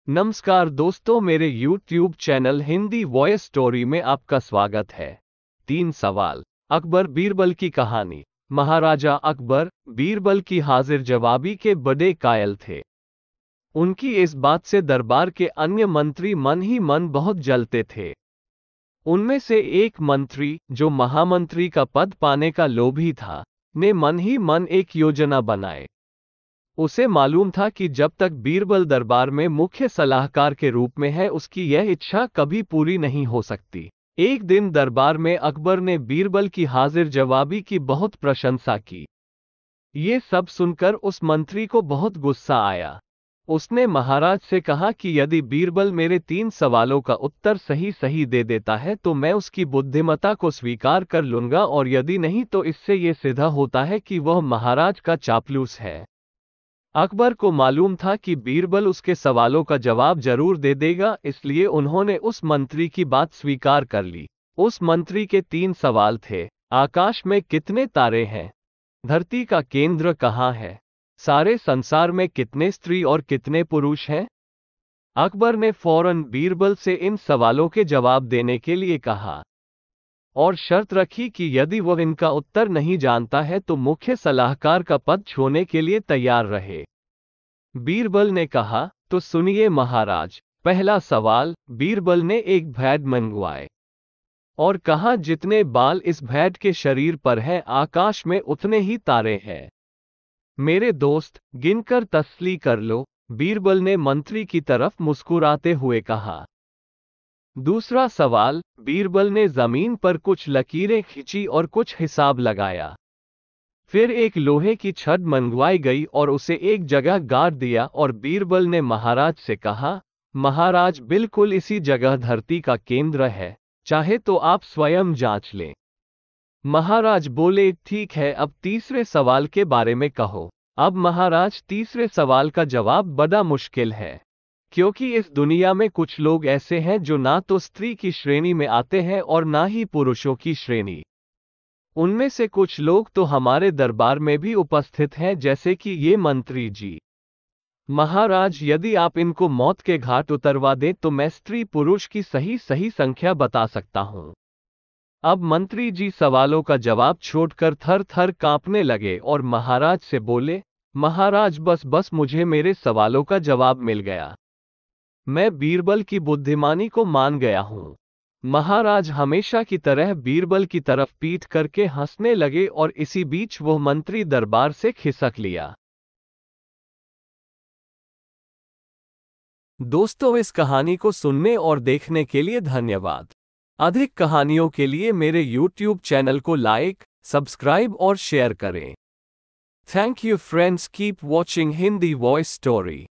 नमस्कार दोस्तों, मेरे YouTube channel Hindi voice story में आपका स्वागत है। 3 सवाल। अकबर बीरबल की कहानी। महाराजा अकबर बीरबल की हाजिर जवाबी के बड़े कायल थे। उनकी इस बात से दरबार के अन्य मंत्री मन ही मन बहुत जलते थे। उनमें से एक मंत्री, जो महामंत्री का पद पाने का लोभी था, ने मन ही मन एक योजना बनाई। उसे मालूम था कि जब तक बीरबल दरबार में मुख्य सलाहकार के रूप में है, उसकी यह इच्छा कभी पूरी नहीं हो सकती। एक दिन दरबार में अकबर ने बीरबल की हाजिर जवाबी की बहुत प्रशंसा की। ये सब सुनकर उस मंत्री को बहुत गुस्सा आया। उसने महाराज से कहा कि यदि बीरबल मेरे 3 सवालों का उत्तर सही सही दे देता है तो मैं उसकी बुद्धिमत्ता को स्वीकार कर लूंगा, और यदि नहीं तो इससे यह सिद्ध होता है कि वह महाराज का चापलूस है। अकबर को मालूम था कि बीरबल उसके सवालों का जवाब जरूर दे देगा, इसलिए उन्होंने उस मंत्री की बात स्वीकार कर ली। उस मंत्री के 3 सवाल थे। आकाश में कितने तारे हैं? धरती का केंद्र कहाँ है? सारे संसार में कितने स्त्री और कितने पुरुष हैं? अकबर ने फौरन बीरबल से इन सवालों के जवाब देने के लिए कहा, और शर्त रखी कि यदि वह इनका उत्तर नहीं जानता है तो मुख्य सलाहकार का पद छोड़ने के लिए तैयार रहे। बीरबल ने कहा, तो सुनिए महाराज। पहला सवाल। बीरबल ने एक भेड़ मंगवाए और कहा, जितने बाल इस भेड़ के शरीर पर हैं, आकाश में उतने ही तारे हैं। मेरे दोस्त, गिनकर तसल्ली कर लो, बीरबल ने मंत्री की तरफ मुस्कुराते हुए कहा। दूसरा सवाल। बीरबल ने जमीन पर कुछ लकीरें खींची और कुछ हिसाब लगाया। फिर एक लोहे की छड़ मंगवाई गई और उसे एक जगह गाड़ दिया, और बीरबल ने महाराज से कहा, महाराज, बिल्कुल इसी जगह धरती का केंद्र है, चाहे तो आप स्वयं जांच लें। महाराज बोले, ठीक है, अब तीसरे सवाल के बारे में कहो। अब महाराज, तीसरे सवाल का जवाब बड़ा मुश्किल है, क्योंकि इस दुनिया में कुछ लोग ऐसे हैं जो ना तो स्त्री की श्रेणी में आते हैं और ना ही पुरुषों की श्रेणी। उनमें से कुछ लोग तो हमारे दरबार में भी उपस्थित हैं, जैसे कि ये मंत्री जी। महाराज, यदि आप इनको मौत के घाट उतरवा दें तो मैं स्त्री पुरुष की सही सही संख्या बता सकता हूं। अब मंत्री जी सवालों का जवाब छोड़कर थर थर कांपने लगे और महाराज से बोले, महाराज, बस मुझे मेरे सवालों का जवाब मिल गया। मैं बीरबल की बुद्धिमानी को मान गया हूं। महाराज हमेशा की तरह बीरबल की तरफ पीठ करके हंसने लगे और इसी बीच वह मंत्री दरबार से खिसक लिया। दोस्तों, इस कहानी को सुनने और देखने के लिए धन्यवाद। अधिक कहानियों के लिए मेरे YouTube चैनल को लाइक, सब्सक्राइब और शेयर करें। Thank you friends, keep watching Hindi voice story.